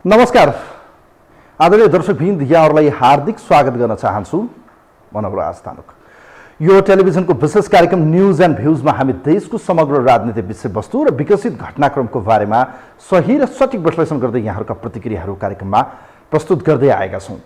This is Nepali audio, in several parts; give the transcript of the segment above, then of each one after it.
नमस्कार आदरणीय दर्शकवृन्द, यहाँहरूलाई हार्दिक स्वागत गर्न चाहन्छु। मनोहर आस्थानुक यो टेलिभिजनको विशेष कार्यक्रम न्यूज एन्ड भ्यूजमा हामी देशको समग्र राजनीतिक विषयवस्तु र विकसित घटनाक्रमको बारेमा सही र सटीक विश्लेषण गर्दै यहाँहरूका प्रतिक्रियाहरू कार्यक्रममा प्रस्तुत गर्दै आएका छौँ।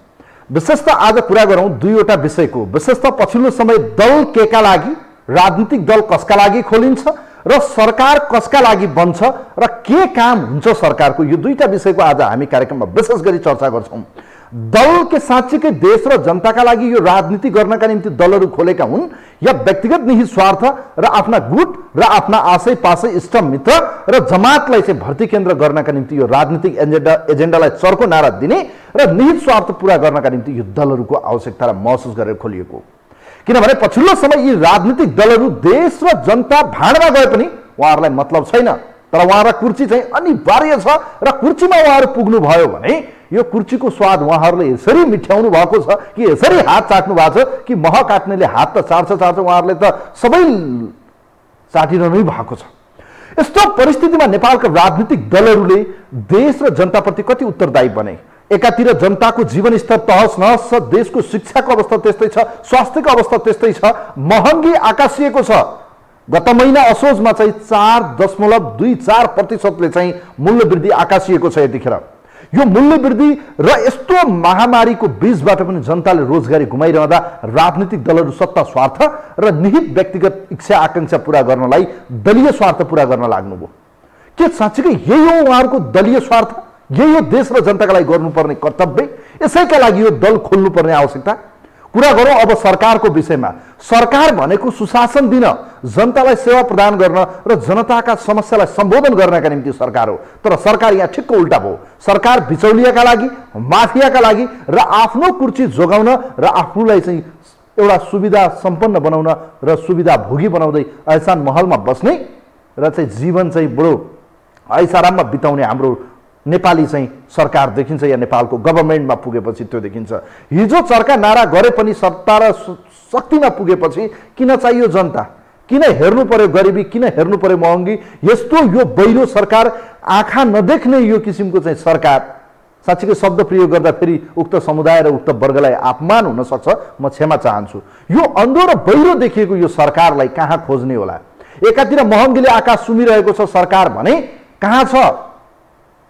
विशेषतः आज कुरा गरौँ दुईवटा विषयको। विशेषतः पछिल्लो समय दल केका लागि, राजनीतिक दल कसका लागि खोलिन्छ र सरकार कसका लागि बन्छ र के काम हुन्छ सरकारको, यो दुईटा विषयको आज हामी कार्यक्रममा विशेष गरी चर्चा गर्छौँ। दल के साँच्चीकै देश र जनताका लागि यो राजनीति गर्नका निम्ति दलहरू खोलेका हुन् या व्यक्तिगत निहित स्वार्थ र आफ्ना गुट र आफ्ना आशय पाशय इष्टमित्र र जमातलाई चाहिँ भर्ती केन्द्र गर्नका निम्ति यो राजनीतिक एजेन्डालाई चर्को नारा दिने र निहित स्वार्थ पूरा गर्नका निम्ति यो दलहरूको आवश्यकतालाई महसुस गरेर खोलिएको। किनभने पछिल्लो समय यी राजनीतिक दलहरू देश र जनता भाँडमा गए पनि उहाँहरूलाई मतलब छैन, तर उहाँहरूलाई कुर्सी चाहिँ अनिवार्य छ र कुर्सीमा उहाँहरू पुग्नु भयो भने यो कुर्सीको स्वाद उहाँहरूले यसरी मिठ्याउनु भएको छ कि यसरी हात चाट्नु भएको छ कि मह काट्नेले हात त चाट्छ उहाँहरूले त सबै चाटिरहनु भएको छ। यस्तो परिस्थितिमा नेपालका राजनीतिक दलहरूले देश र जनताप्रति कति उत्तरदायी बने। एकातिर जनताको जीवन स्तर तहस नहस छ, देशको शिक्षाको अवस्था त्यस्तै छ, स्वास्थ्यको अवस्था त्यस्तै छ, महँगी आकाशिएको छ। गत महिना असोजमा चाहिँ 4.24% चाहिँ मूल्य वृद्धि आकाशिएको छ। यतिखेर यो मूल्य वृद्धि र यस्तो महामारीको बीचबाट पनि जनताले रोजगारी गुमाइरहँदा राजनीतिक दलहरू सत्ता स्वार्थ र निहित व्यक्तिगत इच्छा आकांक्षा पूरा गर्नलाई दलीय स्वार्थ पूरा गर्न लाग्नुभयो। के साँच्चीकै यही हो उहाँहरूको दलीय स्वार्थ? यही हो देश र जनताका लागि गर्नुपर्ने कर्तव्य? यसैका लागि यो दल खोल्नुपर्ने आवश्यकता? कुरा गरौँ अब सरकारको विषयमा। सरकार भनेको सुशासन दिन, जनतालाई सेवा प्रदान गर्न र जनताका समस्यालाई सम्बोधन गर्नका निम्ति सरकार हो। तर सरकार यहाँ ठिक्क उल्टा भयो। सरकार बिचौलियाका लागि, माफियाका लागि र आफ्नो कुर्सी जोगाउन र आफूलाई चाहिँ एउटा सुविधा सम्पन्न बनाउन र सुविधा भोगी बनाउँदै ऐसान महलमा बस्ने र चाहिँ जीवन चाहिँ बडो ऐसाराममा बिताउने हाम्रो नेपाली चाहिँ सरकार देखिन्छ या नेपालको गभर्मेन्टमा पुगेपछि त्यो देखिन्छ। हिजो चर्का नारा गरे पनि सत्ता र शक्तिमा पुगेपछि किन चाहियो जनता, किन हेर्नु पर्यो गरिबी, किन हेर्नु पर्यो महँगी, यस्तो यो बैरो सरकार, आँखा नदेख्ने यो किसिमको चाहिँ सरकार। साँच्चीकै शब्द प्रयोग गर्दा फेरि उक्त समुदाय र उक्त वर्गलाई अपमान हुन सक्छ, म क्षमा चाहन्छु। यो अन्धो र बैरो देखिएको यो सरकारलाई कहाँ खोज्ने होला? एकातिर महँगीले आकाश सुमिरहेको छ सरकार भने कहाँ छ?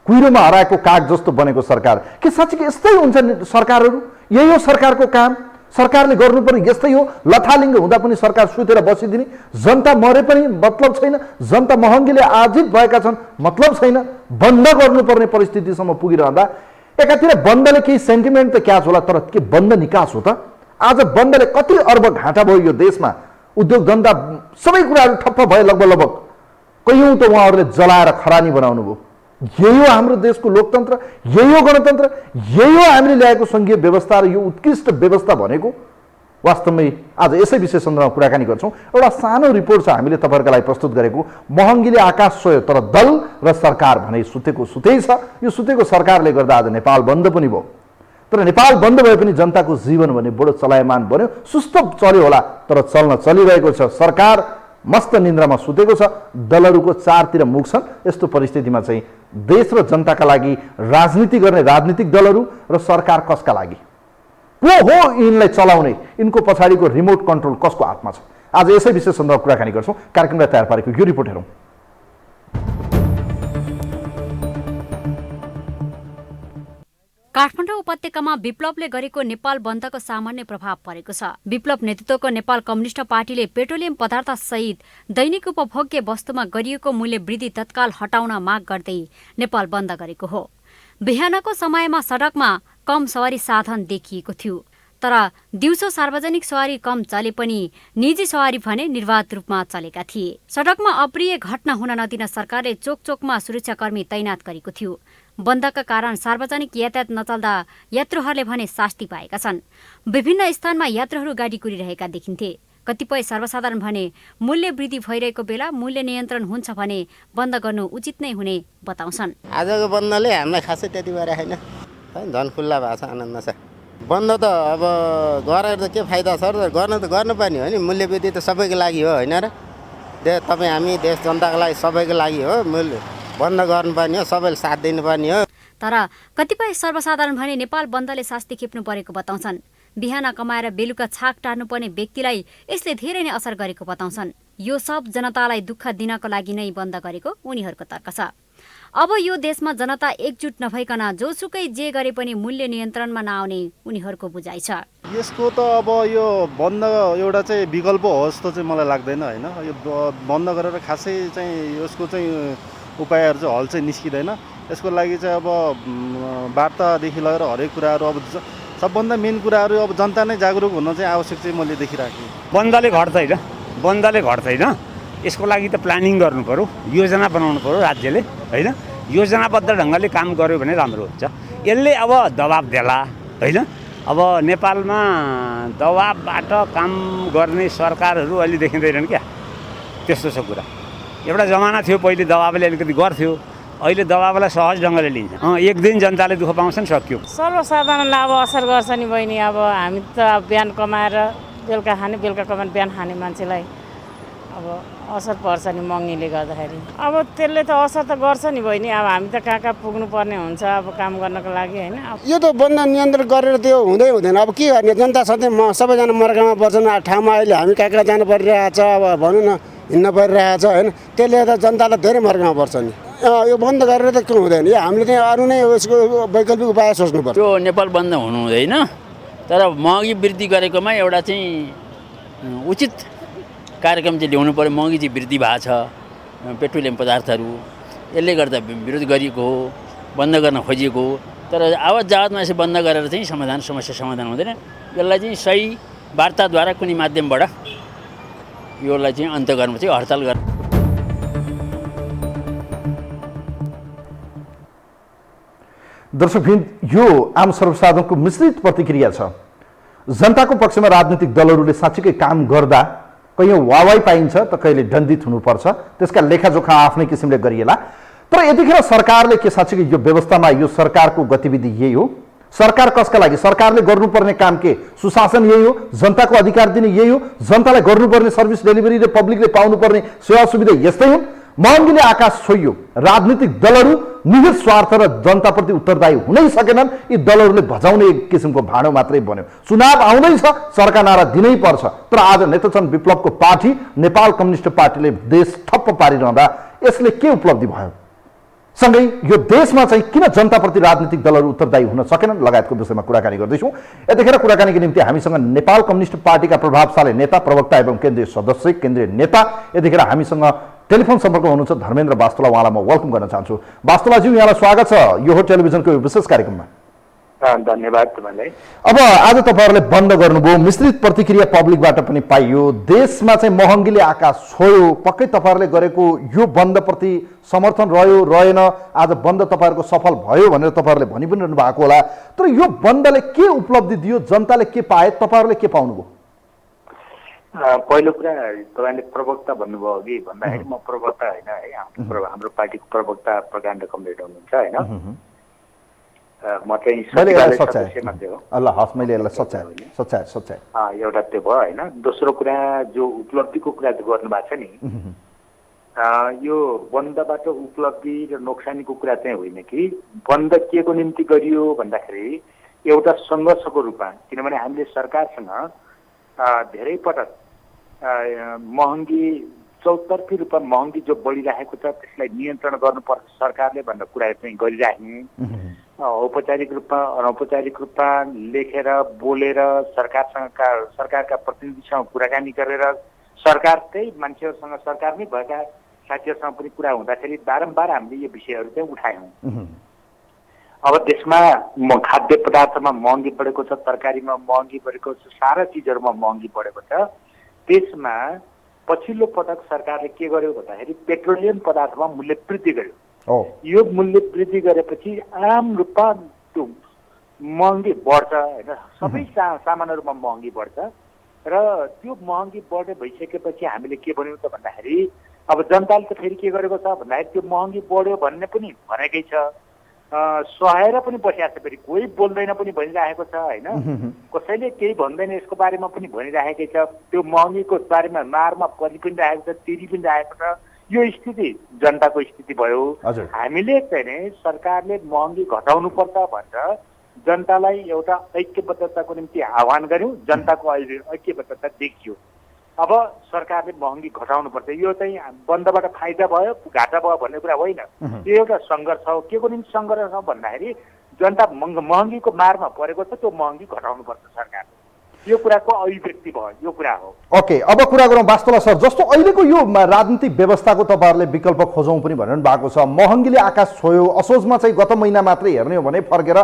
कुहिरोमा हराएको काग जस्तो बनेको सरकार। के साँच्चीकै यस्तै हुन्छ सरकारहरू? यही हो सरकारको काम? सरकारले गर्नुपर्ने यस्तै हो? लथालिङ्ग हुँदा पनि सरकार सुतेर बसिदिने, जनता मरे पनि मतलब छैन, जनता महँगीले आजित भएका छन् मतलब छैन, बन्द गर्नुपर्ने परिस्थितिसम्म पुगिरहँदा एकातिर बन्दले केही सेन्टिमेन्ट त क्या होला, तर के बन्द निकास हो त? आज बन्दले कति अर्ब घाटा भयो यो देशमा, उद्योग धन्दा सबै कुराहरू ठप्प भए लगभग कैयौँ त उहाँहरूले जलाएर खरानी बनाउनु भयो। यही हो हाम्रो देशको लोकतन्त्र, यही हो गणतन्त्र, यही हो हामीले ल्याएको सङ्घीय व्यवस्था र यो उत्कृष्ट व्यवस्था भनेको? वास्तवमै आज यसै विषय सन्दर्भमा कुराकानी गर्छौँ। एउटा सानो रिपोर्ट छ हामीले तपाईँहरूका लागि प्रस्तुत गरेको। महँगीले आकाश सोयो तर दल र सरकार भने सुतेको सुतै छ। यो सुतेको सरकारले गर्दा आज नेपाल बन्द पनि भयो। तर नेपाल बन्द भए पनि जनताको जीवन भने बडो चलायमान बन्यो, सुस्त चल्यो होला, तर चल्न चलिरहेको छ। सरकार मस्त निन्द्रामा सुतेको छ, दलहरूको चारतिर मुख छन्। यस्तो परिस्थितिमा चाहिँ देश र जनताका लागि राजनीति गर्ने राजनीतिक दलहरू र सरकार कसका लागि? को हो यिनलाई चलाउने? यिनको पछाडिको रिमोट कन्ट्रोल कसको हातमा छ? आज यसै विषय सन्दर्भमा कुराकानी गर्छौँ। कार्यक्रमलाई तयार पारेको यो रिपोर्ट हेरौँ। काठमाडौँ उपत्यकामा विप्लवले गरेको नेपाल बन्दको सामान्य प्रभाव परेको छ। विप्लव नेतृत्वको नेपाल कम्युनिस्ट पार्टीले पेट्रोलियम पदार्थ सहित दैनिक उपभोग्य वस्तुमा गरिएको मूल्य वृद्धि तत्काल हटाउन माग गर्दै नेपाल बन्द गरेको हो। बिहानको समयमा सडकमा कम सवारी साधन देखिएको थियो, तर दिउँसो सार्वजनिक सवारी कम चले पनि निजी सवारी भने निर्वाध रूपमा चलेका थिए। सडकमा अप्रिय घटना हुन नदिन सरकारले चोक चोकमा सुरक्षाकर्मी तैनात गरेको थियो। बन्दका कारण सार्वजनिक यातायात नचल्दा यात्रुहरूले भने शास्ति पाएका छन्। विभिन्न स्थानमा यात्रुहरू गाडी कुरिरहेका देखिन्थे। कतिपय सर्वसाधारण भने मूल्य वृद्धि भइरहेको बेला मूल्य नियन्त्रण हुन्छ भने बन्द गर्नु उचित नै हुने बताउँछन्। आजको बन्दले हामीलाई खासै त्यति भएर छैन, झन् खुल्ला भएको छ, आनन्द छ। बन्द त अब गरेर त के फाइदा छ र? गर्नुपर्ने हो नि। मूल्य वृद्धि त सबैको लागि हो होइन र? तपाईँ हामी देश जनताको लागि सबैको लागि हो। मूल्य बन्द गर्नुपर्ने हो, सबैले साथ दिनुपर्ने हो। तर कतिपय सर्वसाधारण भने नेपाल बन्दले शास्ति खेप्नु परेको बताउँछन्। बिहान कमाएर बेलुका छाक टार्नुपर्ने व्यक्तिलाई यसले धेरै नै असर गरेको बताउँछन्। यो सब जनतालाई दुःख दिनको लागि नै बन्द गरेको उनीहरूको तर्क छ। अब यो देशमा जनता एकजुट नभइकन जोसुकै जे गरे पनि मूल्य नियन्त्रणमा नआउने उनीहरूको बुझाइ छ। यसको त अब यो बन्द एउटा चाहिँ विकल्प हो जस्तो चाहिँ मलाई लाग्दैन होइन। यो बन्द गरेर खासै चाहिँ यसको चाहिँ उपायहरू चाहिँ हल चाहिँ निस्किँदैन। यसको लागि चाहिँ अब वार्तादेखि लगेर हरेक कुराहरू अब सबभन्दा मेन कुराहरू अब जनता नै जागरुक हुन चाहिँ आवश्यक चाहिँ मैले देखिराखेँ। बन्दले घट्दैन यसको लागि त प्लानिङ गर्नु पर्यो, योजना बनाउनु पर्यो राज्यले होइन। योजनाबद्ध ढङ्गले काम गर्यो भने राम्रो हुन्छ। यसले अब दबाब देला होइन। अब नेपालमा दबाबबाट काम गर्ने सरकारहरू अहिले देखिँदैनन् क्या, त्यस्तो छ कुरा। एउटा जमाना थियो पहिले दबाबले अलिकति गर्थ्यो, अहिले दबाबलाई सहज ढङ्गले लिन्छ। एक दिन जनताले दुःख पाउँछन्, सक्यो। सर्वसाधारणलाई अब असर गर्छ नि बहिनी। अब हामी त बिहान कमाएर बेलुका खाने, बेलुका कमाएर बिहान खाने मान्छेलाई अब असर पर्छ नि महँगीले गर्दाखेरि। अब त्यसले त असर त गर्छ नि बहिनी। अब हामी त कहाँ कहाँ पुग्नुपर्ने हुन्छ अब काम गर्नको लागि होइन। यो त बन्द नियन्त्रण गरेर त्यो हुँदैन। अब के गर्ने, जनता सधैँ सबैजना मर्कामा पर्छन्। ठाउँमा अहिले हामी कहाँ कहाँ जानु परिरहेछ, अब भनौँ न हिँड्न परिरहेछ होइन। त्यसले त जनतालाई धेरै मर्कामा पर्छ नि। यो बन्द गरेर त के हुँदैन। यो हामीले चाहिँ अरू नै यसको वैकल्पिक उपाय सोच्नुपर्छ। त्यो नेपाल बन्द हुनु हुँदैन, तर महँगी वृद्धि गरेकोमा एउटा चाहिँ उचित कार्यक्रम चाहिँ ल्याउनु पर्यो। महँगी चाहिँ वृद्धि भएको छ, पेट्रोलियम पदार्थहरू, यसले गर्दा विरोध गरिएको हो, बन्द गर्न खोजिएको हो। तर आवत जावतमा यसो बन्द गरेर चाहिँ समस्या समाधान हुँदैन। यसलाई चाहिँ सही वार्ताद्वारा कुनै माध्यमबाट यसलाई चाहिँ अन्त्य गर्नु चाहिँ हडताल गर्नु। दर्शकवृन्द, यो आम सर्वसाधारणको मिश्रित प्रतिक्रिया छ। जनताको पक्षमा राजनीतिक दलहरूले साँच्चीकै काम गर्दा कहीँ वावाई पाइन्छ त कहिले दण्डित हुनुपर्छ, त्यसका लेखाजोखा आफ्नै किसिमले गरिएला। तर यतिखेर सरकारले के साँच्चीकै यो व्यवस्थामा यो सरकारको गतिविधि यही हो? सरकार कसका लागि? सरकारले गर्नुपर्ने काम के? सुशासन यही हो? जनताको अधिकार दिने यही हो? जनतालाई गर्नुपर्ने सर्भिस डेलिभरी र पब्लिकले पाउनुपर्ने सेवा सुविधा यस्तै हुन्? महँगीले आकाश छोइयो। राजनीतिक दलहरू निहित स्वार्थ र जनताप्रति उत्तरदायी हुनै सकेनन्। यी दलहरूले भजाउने एक किसिमको भाँडो मात्रै बन्यो। चुनाव आउँदैछ, सरकार नारा दिनै पर्छ। तर आज नेतृत्व विप्लवको पार्टी नेपाल कम्युनिस्ट पार्टीले देश ठप्प पारिरहँदा यसले के उपलब्धि भयो? सँगै यो देशमा चाहिँ किन जनताप्रति राजनीतिक दलहरू उत्तरदायी हुन सकेनन् लगायतको विषयमा कुराकानी गर्दैछौँ। यतिखेर कुराकानीको निम्ति हामीसँग नेपाल कम्युनिस्ट पार्टीका प्रभावशाली नेता, प्रवक्ता एवं केन्द्रीय सदस्य, केन्द्रीय नेता यतिखेर हामीसँग टेलिफोन सम्पर्कमा हुनुहुन्छ धर्मेन्द्र वास्तोला। उहाँलाई म वेलकम गर्न चाहन्छु। वास्तोलाजी, यहाँलाई स्वागत छ यो हो टेलिभिजनको विशेष कार्यक्रममा। धन्यवाद तपाईँलाई। अब आज तपाईँहरूले बन्द गर्नुभयो, मिश्रित प्रतिक्रिया पब्लिकबाट पनि पाइयो। देशमा चाहिँ महँगीले आकाश छोयो। पक्कै तपाईँहरूले गरेको यो बन्दप्रति समर्थन रह्यो रहेन, आज बन्द तपाईँहरूको सफल भयो भनेर तपाईँहरूले भनि पनि रहनु भएको होला। तर यो बन्दले के उपलब्धि दियो? जनताले के पाए? तपाईँहरूले के पाउनुभयो? पहिलो कुरा, तपाईँले प्रवक्ता भन्नुभयो अघि भन्दाखेरि म प्रवक्ता होइन है। हाम्रो पार्टीको प्रवक्ता प्रकाण्ड कमरेड हुनुहुन्छ होइन। म चाहिँ सदस्य मात्रै हो। एउटा त्यो भयो होइन। दोस्रो कुरा, जो उपलब्धिको कुरा गर्नु भएको छ नि, यो बन्दबाट उपलब्धि र नोक्सानीको कुरा चाहिँ होइन कि बन्द के को निम्ति गरियो भन्दाखेरि एउटा सङ्घर्षको रूपमा। किनभने हामीले सरकारसँग धेरै पटक महँगी चौतर्फी रूपमा महँगी जो बढिरहेको छ त्यसलाई नियन्त्रण गर्नुपर्छ सरकारले भनेर कुरा चाहिँ गरिराख्ने। औपचारिक रूपमा अनौपचारिक रूपमा लेखेर बोलेर सरकारका प्रतिनिधिसँग कुराकानी गरेर सरकारकै मान्छेहरूसँग, सरकारमै भएका साथीहरूसँग पनि कुरा हुँदाखेरि बारम्बार हामीले यो विषयहरू चाहिँ उठायौँ। अब देशमा खाद्य पदार्थमा महँगी बढेको छ, तरकारीमा महँगी बढेको छ, सारा चिजहरूमा महँगी बढेको छ। त्यसमा पछिल्लो पटक सरकारले के गर्यो भन्दाखेरि पेट्रोलियम पदार्थमा मूल्य वृद्धि गर्यो। यो मूल्य वृद्धि गरेपछि आम रूपमा त्यो महँगी बढ्छ होइन। सबै सामानहरूमा महँगी बढ्छ र त्यो महँगी बढ्दै भइसकेपछि हामीले के भन्यौँ त भन्दाखेरि अब जनताले त फेरि के गरेको छ भन्दाखेरि त्यो महँगी बढ्यो भन्ने पनि भनेकै छ, सहाएर पनि बसिरहेको छ। फेरि कोही बोल्दैन पनि भनिरहेको छ होइन। कसैले केही भन्दैन यसको बारेमा पनि भनिरहेकै छ। त्यो महँगीको बारेमा मारमा पनि राखेको छ, तिरी पनि राखेको छ। यो स्थिति जनताको स्थिति भयो। हजुर। हामीले चाहिँ नि सरकारले महँगी घटाउनु पर्छ भनेर जनतालाई एउटा ऐक्यबद्धताको निम्ति आह्वान गर्यौँ, जनताको अहिले ऐक्यबद्धता देखियो। अब सरकारले महँगी घटाउनुपर्छ, यो चाहिँ बन्दबाट फाइदा भयो घाटा भयो भन्ने कुरा होइन, यो एउटा सङ्घर्ष हो। के को निम्ति सङ्घर्ष हो भन्दाखेरि जनता महँगीको मारमा परेको छ, त्यो महँगी घटाउनुपर्छ सरकारले, यो कुराको अभिव्यक्ति भयो, यो कुरा हो। ओके, अब कुरा गरौँ वास्तवमा सर, जस्तो अहिलेको यो राजनीतिक व्यवस्थाको तपाईँहरूले विकल्प खोजौँ पनि भन्नु भएको छ। महँगीले आकाश छोयो, असोजमा चाहिँ गत महिना मात्रै हेर्ने हो भने फर्केर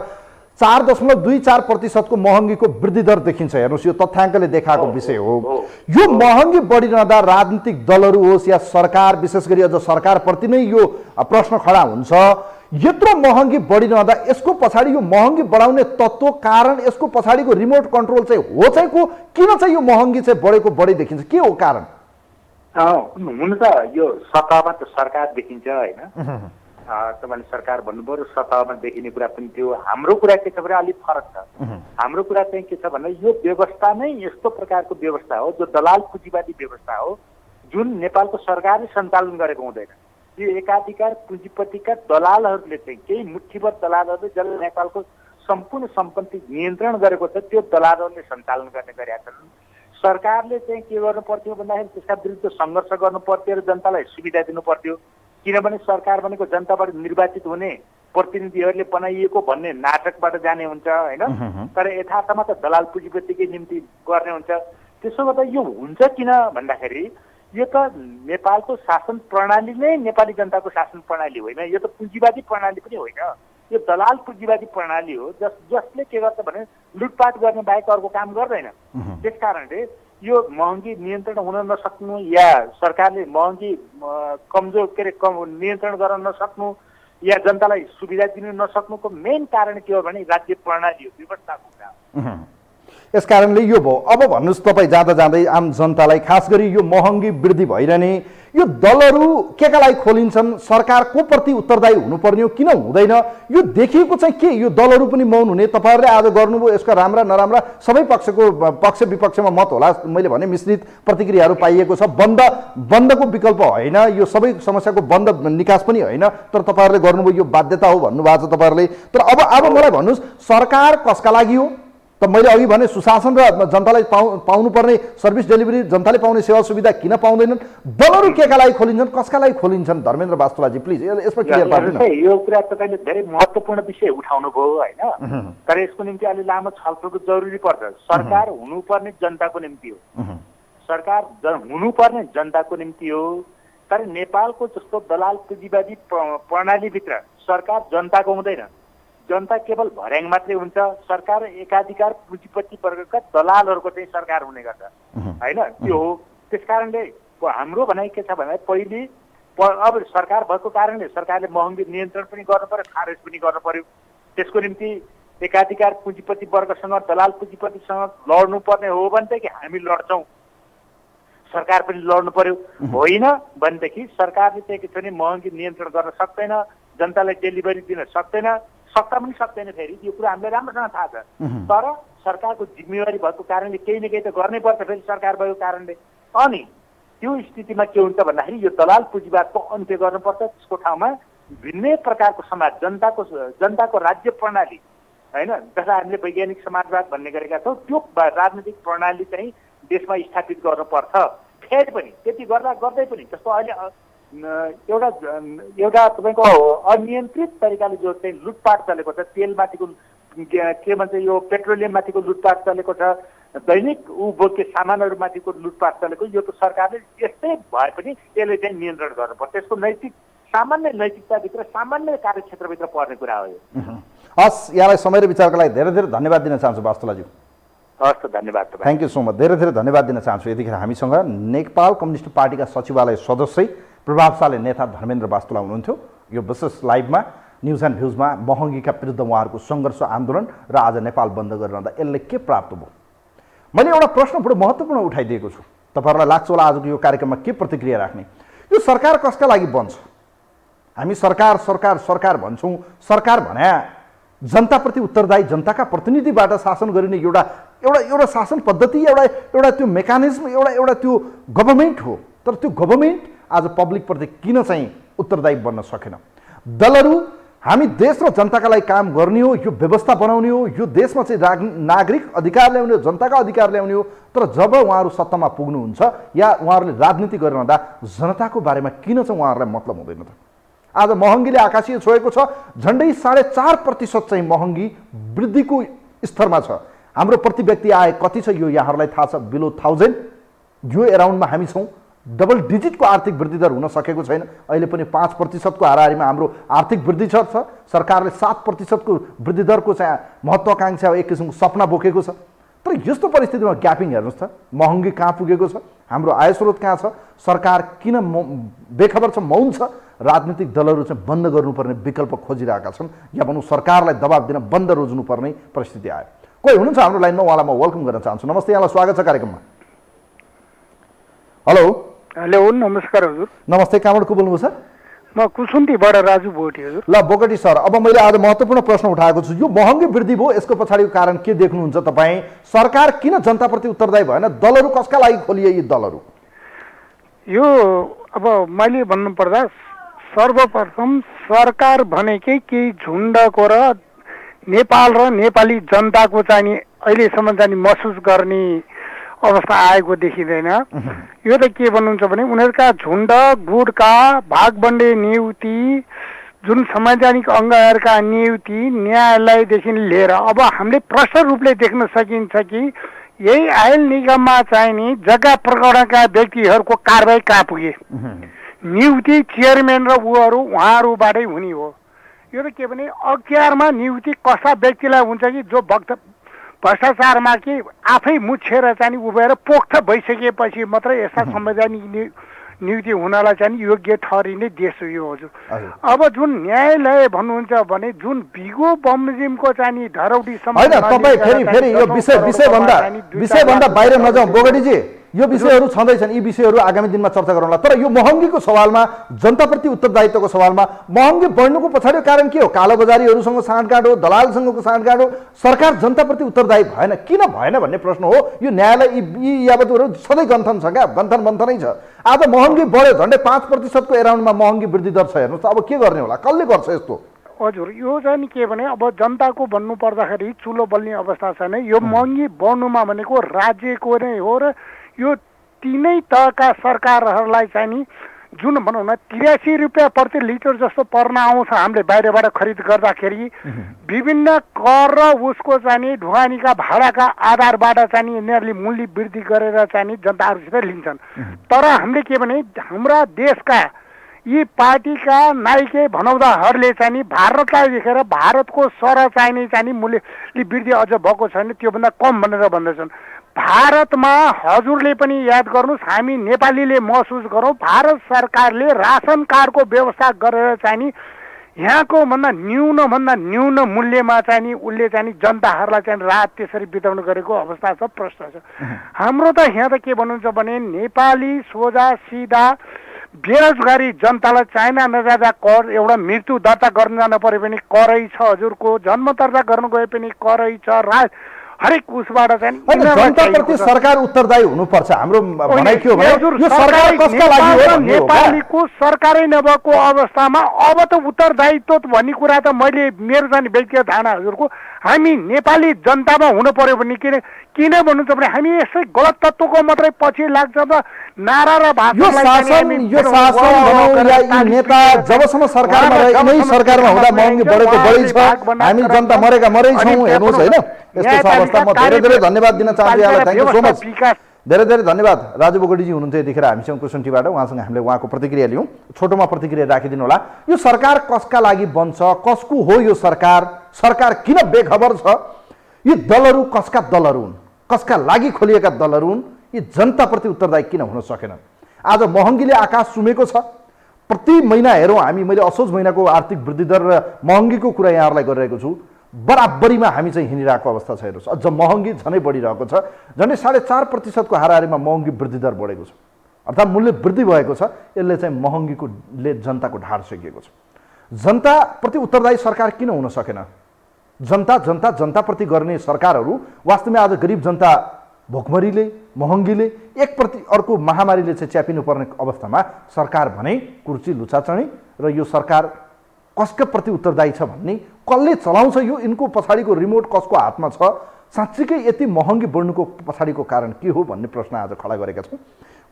4.24% महँगीको वृद्धि दर देखिन्छ। हेर्नुहोस्, यो तथ्याङ्कले देखाएको विषय हो। यो महँगी बढिरहँदा राजनीतिक दलहरू होस् या सरकार, विशेष गरी अझ सरकारप्रति नै यो प्रश्न खडा हुन्छ, यत्रो महँगी बढिरहँदा यसको पछाडि यो महँगी बढाउने तत्त्व कारण यसको पछाडिको रिमोट कन्ट्रोल चाहिँ हो चाहिँ को, किन चाहिँ यो महँगी चाहिँ बढेको बढी देखिन्छ, के हो कारण? हुन त यो सतहमा त सरकार देखिन्छ होइन, तपाईँले सरकार भन्नुभयो, सतहमा देखिने कुरा पनि त्यो। हाम्रो कुरा के छ भने अलिक फरक छ। हाम्रो कुरा चाहिँ के छ भने यो व्यवस्था नै यस्तो प्रकारको व्यवस्था हो जो दलाल पुँजीवादी व्यवस्था हो, जुन नेपालको सरकारले सञ्चालन गरेको हुँदैन। यो एकाधिकार पुँजीपतिका दलालहरूले चाहिँ केही मुठ्ठीभर दलालहरूले जसले नेपालको सम्पूर्ण सम्पत्ति नियन्त्रण गरेको छ त्यो दलालहरूले सञ्चालन गर्ने गरेका छन्। सरकारले चाहिँ के गर्नु पर्थ्यो भन्दाखेरि त्यसका विरुद्ध सङ्घर्ष गर्नु पर्थ्यो र जनतालाई सुविधा दिनु पर्थ्यो, किनभने सरकार भनेको जनताबाट निर्वाचित हुने प्रतिनिधिहरूले बनाइएको भन्ने नाटकबाट जाने हुन्छ होइन, तर यथार्थमा त दलाल पुँजीपतिकै निम्ति गर्ने हुन्छ। त्यसो गर्दा यो हुन्छ किन भन्दाखेरि यो त नेपालको शासन प्रणाली नै नेपाली जनताको शासन प्रणाली होइन, यो त पुँजीवादी प्रणाली पनि होइन, यो दलाल पुँजीवादी प्रणाली हो जसले के गर्छ भने लुटपाट गर्ने बाहेक अर्को काम गर्दैन। त्यस कारणले यो महँगी नियन्त्रण हुन नसक्नु या सरकारले महँगी कमजोर नियन्त्रण गर्न नसक्नु या जनतालाई सुविधा दिन नसक्नुको मेन कारण के हो भने राज्य प्रणाली हो, व्यवस्थाको कुरा हो। यस कारणले यो भयो। अब भन्नुहोस्, तपाईँ जाँदा जाँदै आम जनतालाई, खास गरी यो महँगी वृद्धि भइरहने यो दलहरू केका लागि खोलिन्छन्, सरकार को प्रति उत्तरदायी हुनुपर्ने हो किन हुँदैन, यो देखिएको चाहिँ के? यो दलहरू पनि मौन हुने, तपाईँहरूले आज गर्नुभयो, यसका राम्रा नराम्रा सबै पक्ष विपक्षमा मत होला, मैले भने मिश्रित प्रतिक्रियाहरू पाइएको छ। बन्दको विकल्प होइन, यो सबै समस्याको बन्द निकास पनि होइन, तर तपाईँहरूले गर्नुभयो यो बाध्यता हो भन्नुभएको छ तपाईँहरूले। तर अब मलाई भन्नुहोस्, सरकार कसका लागि हो त? मैले अघि भने सुशासन र जनतालाई पाउनुपर्ने सर्भिस डेलिभरी, जनताले पाउने सेवा सुविधा किन पाउँदैनन्? दलहरू केका लागि खोलिन्छन्, कसका लागि खोलिन्छन्? धर्मेन्द्र वास्तुलाजी प्लिज यसमा क्लियर पार्नु। यो कुरा तपाईँले धेरै महत्त्वपूर्ण विषय उठाउनु भयो होइन, तर यसको निम्ति अलि लामो छलफलको जरुरी पर्छ। सरकार हुनुपर्ने जनताको निम्ति हो, सरकार हुनुपर्ने जनताको निम्ति हो, तर नेपालको जस्तो दलाल पुँजीवादी प्रणालीभित्र सरकार जनताको हुँदैन, जनता केवल भर्याङ मात्रै हुन्छ। सरकार एकाधिकार पुँजीपति वर्गका दलालहरूको चाहिँ सरकार हुने गर्छ होइन, त्यो हो। त्यस कारणले हाम्रो भनाइ के छ भने पहिले अब सरकार भएको कारणले सरकारले महँगी नियन्त्रण पनि गर्नु पर्यो, खारेज पनि गर्नु पर्यो। त्यसको निम्ति एकाधिकार पुँजीपति वर्गसँग दलाल पुँजीपतिसँग लड्नु पर्ने हो भनेदेखि हामी लड्छौँ, सरकार पनि लड्नु पर्यो। होइन भनेदेखि सरकारले चाहिँ के छ भने महँगी नियन्त्रण गर्न सक्दैन, जनतालाई डेलिभरी दिन सक्दैन, सक्दा पनि सक्दैन। फेरि यो कुरा हामीलाई राम्रोसँग थाहा छ, तर सरकारको जिम्मेवारी भएको कारणले केही न केही त गर्नै पर्छ फेरि सरकार भएको कारणले। अनि त्यो स्थितिमा के हुन्छ भन्दाखेरि यो दलाल पुँजीवादको अन्त्य गर्नुपर्छ। त्यसको ठाउँमा भिन्नै प्रकारको समाज, जनताको राज्य प्रणाली होइन, जसलाई हामीले वैज्ञानिक समाजवाद भन्ने गरेका छौँ, त्यो राजनीतिक प्रणाली चाहिँ देशमा स्थापित गर्नुपर्छ। फेरि पनि त्यति गर्दै पनि जस्तो अहिले एउटा तपाईँको अनियन्त्रित तरिकाले जो चाहिँ लुटपाट चलेको छ, तेलमाथिको के भन्छ यो पेट्रोलियममाथिको लुटपाट चलेको छ, दैनिक उपभोग्य सामानहरूमाथिको लुटपाट चलेको, यो त सरकारले यस्तै भए पनि यसले चाहिँ नियन्त्रण गर्नुपर्छ। त्यसको सामान्य नैतिकताभित्र, सामान्य कार्यक्षेत्रभित्र पर्ने कुरा हो यो। हस्, यहाँलाई समय र विचारको लागि धेरै धेरै धन्यवाद दिन चाहन्छु वास्तुलाजी। हस् त, धन्यवाद। थ्याङ्क यू सो मच, धेरै धेरै धन्यवाद दिन चाहन्छु। यतिखेर हामीसँग नेपाल कम्युनिस्ट पार्टीका सचिवालय सदस्य प्रभावशाली नेता धर्मेन्द्र वास्तुला हुनुहुन्थ्यो। यो विशेष लाइभमा न्युज एन्ड भ्युजमा महँगीका विरुद्ध उहाँहरूको सङ्घर्ष आन्दोलन र आज नेपाल बन्द गरिरहँदा यसले के प्राप्त भयो, मैले एउटा प्रश्न बडो महत्त्वपूर्ण उठाइदिएको छु। तपाईँहरूलाई लाग्छ होला आजको यो कार्यक्रममा के प्रतिक्रिया राख्ने? यो सरकार कसका लागि बन्छ? हामी सरकार सरकार सरकार भन्छौँ, सरकार भने जनताप्रति उत्तरदायी, जनताका प्रतिनिधिबाट शासन गरिने एउटा शासन पद्धति, एउटा त्यो मेकानिजम, एउटा त्यो गभर्मेन्ट हो। तर त्यो गभर्मेन्ट आज पब्लिकप्रति किन चाहिँ उत्तरदायी बन्न सकेन? दलहरू हामी देश र जनताका लागि काम गर्ने हो, यो व्यवस्था बनाउने हो, यो देशमा चाहिँ नागरिक अधिकार ल्याउने हो, जनताका अधिकार ल्याउने हो। तर जब उहाँहरू सत्तामा पुग्नुहुन्छ या उहाँहरूले राजनीति गरिरहँदा जनताको बारेमा किन चाहिँ उहाँहरूलाई मतलब हुँदैन त? आज महँगीले आकाशीय छोएको छ। झन्डै 4.5% चाहिँ महँगी वृद्धिको स्तरमा छ। हाम्रो प्रति व्यक्ति आय कति छ यो यहाँहरूलाई थाहा छ, बिलो 1000। यो एराउन्डमा हामी छौँ। डबल डिजिटको आर्थिक वृद्धि दर हुन सकेको छैन। अहिले पनि 5% को हाराहारीमा हाम्रो आर्थिक वृद्धि छ। सरकारले 7% को वृद्धि दरको चाहिँ महत्त्वाकांक्षा एक किसिमको सपना बोकेको छ। तर यस्तो परिस्थितिमा ग्यापिङ हेर्नुहोस् त, महँगी कहाँ पुगेको छ, हाम्रो आय स्रोत कहाँ छ, सरकार किन बेखबर छ, मौन छ? राजनीतिक दलहरू चाहिँ बन्द गर्नुपर्ने विकल्प खोजिरहेका छन् या भनौँ सरकारलाई दबाब दिन बन्द रोज्नुपर्ने परिस्थिति आयो। कोही हुनुहुन्छ हाम्रो लाइनमा, उहाँलाई म वेलकम गर्न चाहन्छु। नमस्ते, यहाँलाई स्वागत छ कार्यक्रममा। हेलो हेलो, नमस्कार हजुर। नमस्ते, कहाँबाट को बोल्नुभयो सर? म कुसुन्तीबाट राजु बोगटी हजुर। ल बोगटी सर, अब मैले आज महत्त्वपूर्ण प्रश्न उठाएको छु। यो महँगी वृद्धि भयो, यसको पछाडिको कारण के देख्नुहुन्छ तपाईँ? सरकार किन जनताप्रति उत्तरदायी भएन? दलहरू कसका लागि खोलिए यी दलहरू? यो अब मैले भन्नुपर्दा सर्वप्रथम सरकार भनेकै केही झुन्डको र नेपाल र नेपाली जनताको चाहिँ अहिलेसम्म चाहिँ महसुस गर्ने अवस्था आएको देखिँदैन। यो त के भन्नुहुन्छ भने उनीहरूका झुन्ड गुटका भागबन्डे नियुक्ति, जुन संवैधानिक अङ्गहरूका नियुक्ति, न्यायालयदेखि लिएर अब हामीले प्रष्ट रूपले देख्न सकिन्छ कि यही आयल निगममा चाहिँ नि जग्गा प्रकरणका व्यक्तिहरूको कारबाही कहाँ पुगे? नियुक्ति चेयरम्यान र उहाँहरूबाटै हुने हो। यो त के भने अख्तियारमा नियुक्ति कस्ता व्यक्तिलाई हुन्छ कि जो भ्रष्टाचारमा कि आफै मुछेर चाहिँ उभिएर पोख्त भइसकेपछि मात्रै यस्ता संवैधानिक नियुक्ति हुनलाई चाहिँ योग्य ठहरिने देश हो यो हजुर। अब जुन न्यायालय भन्नुहुन्छ भने जुन भिगो बमोजिमको चाहिँ धरौटीसम्म होइन, तपाईँ फेरि यो विषयभन्दा बाहिर नजाउँ बोगटीजी। यो विषयहरू छँदैछन्, यी विषयहरू आगामी दिनमा चर्चा गरौँला। तर यो महँगीको सवालमा, जनताप्रति उत्तरदायित्वको सवालमा महँगी बढ्नुको पछाडि कारण के हो? कालोबजारीहरूसँग साँठगाँठ हो, दलालसँगको साँठगाँठ हो। सरकार जनताप्रति उत्तरदायी भएन, किन भएन भन्ने प्रश्न हो। यो न्यायालय यी यावतहरू सधैँ गन्थन छ क्या, गन्थनै छ। आज महँगी बढ्यो, झन्डै 5% को एराउन्डमा महँगी वृद्धि दर छ। हेर्नुहोस् त अब के गर्ने होला, कसले गर्छ यस्तो? हजुर, यो चाहिँ के भने अब जनताको भन्नु पर्दाखेरि चुलो बल्ने अवस्था छैन। यो महँगी बढ्नुमा भनेको राज्यको नै हो र यो तीनै तहका सरकारहरूलाई चाहिँ नि जुन भनौँ न 83 रुपियाँ प्रति लिटर जस्तो पर्न आउँछ हामीले बाहिरबाट खरिद गर्दाखेरि। विभिन्न कर र उसको चाहिँ नि ढुवानीका भाडाका आधारबाट चाहिँ यिनीहरूले मूल्य वृद्धि गरेर चाहिँ नि जनताहरूसित लिन्छन्। तर हामीले के भने हाम्रा देशका यी पार्टीका नायके भनौदाहरूले चाहिँ नि भारतलाई देखेर भारतको सर चाहिँ मूल्य वृद्धि अझ भएको छैन, त्योभन्दा कम भनेर भन्दछन्। भारतमा हजुरले पनि याद गर्नुहोस्, हामी नेपालीले महसुस गरौँ, भारत सरकारले रासन कार्डको व्यवस्था गरेर चाहिँ नि यहाँको भन्दा न्यून मूल्यमा चाहिँ नि उसले चाहिँ जनताहरूलाई चाहिँ राहत त्यसरी वितरण गरेको अवस्था छ, प्रश्न छ। हाम्रो त यहाँ त के भन्नुहुन्छ भने नेपाली सोझा सिधा बेरोजगारी जनतालाई चाइना नजाँदा कर, एउटा मृत्यु दर्ता गर्न जान पऱ्यो भने करै छ हजुरको, जन्म दर्ता गर्नु गए पनि करै छ, हरेक उसबाट चाहिँ जनताप्रति सरकार उत्तरदायी हुनुपर्छ। हाम्रो भनाइ के हो भने यो सरकार कसका लागि हो? नेपालीको सरकारै नभएको अवस्थामा अब त उत्तरदायित्व भन्ने कुरा त मैले मेरो चाहिँ व्यक्तिगत धारणा हजुरको, हामी नेपाली जनतामा हुनु पर्यो भने किन भन्नुहुन्छ भने हामी यसै गलत तत्त्वको मात्रै पछि लाग्छ त नारा र नेता जबसम्म सरकारमा रहे, यिनै सरकारमा हुँदा महँगी बढेको बढी छ, हामी जनता मरेका मरै छौँ। हेर्नुहोस् होइन, यस्तो अवस्थामा धेरै धेरै धन्यवाद दिन चाहन्छु यहाँलाई। थ्याङ्क यू सो मच, धेरै धेरै धन्यवाद। राजु बोगटीजी हुनुहुन्छ यतिखेर हामीसँग कुसुन्टीबाट, उहाँसँग हामीले उहाँको प्रतिक्रिया लियौँ। छोटोमा प्रतिक्रिया राखिदिनु होला। यो सरकार कसका लागि बन्छ, कसको हो यो सरकार? सरकार किन बेखबर छ? यी दलहरू कसका दलहरू हुन्, कसका लागि खोलिएका दलहरू हुन्? यी जनताप्रति उत्तरदायी किन हुन सकेन? आज महँगीले आकाश सुमेको छ। प्रति महिना हेरौँ हामी, मैले असोज महिनाको आर्थिक वृद्धि दर र महँगीको कुरा यहाँहरूलाई गरिरहेको छु, बराबरीमा हामी चाहिँ हिँडिरहेको अवस्था छ। हेर्नुहोस्, अझ महँगी झनै बढिरहेको छ। झन्डै 4.5% को हाराहारीमा महँगी वृद्धि दर बढेको छ, अर्थात् मूल्य वृद्धि भएको छ। यसले चाहिँ महँगीले जनताको ढाड सेकिएको छ। जनताप्रति उत्तरदायी सरकार किन हुन सकेन? जनताप्रति गर्ने सरकारहरू वास्तवमा आज गरिब जनता भोकमरीले महँगीले एकप्रति अर्को महामारीले चाहिँ च्यापिनुपर्ने अवस्थामा सरकार भने कुर्ची लुचाचणी र यो सरकार कसको प्रति उत्तरदायी छ भन्ने, कसले चलाउँछ यो, यिनको पछाडिको रिमोट कसको हातमा छ, साँच्चीकै यति महँगी बढ्नुको पछाडिको कारण के हो भन्ने प्रश्न आज खडा गरेका छौँ।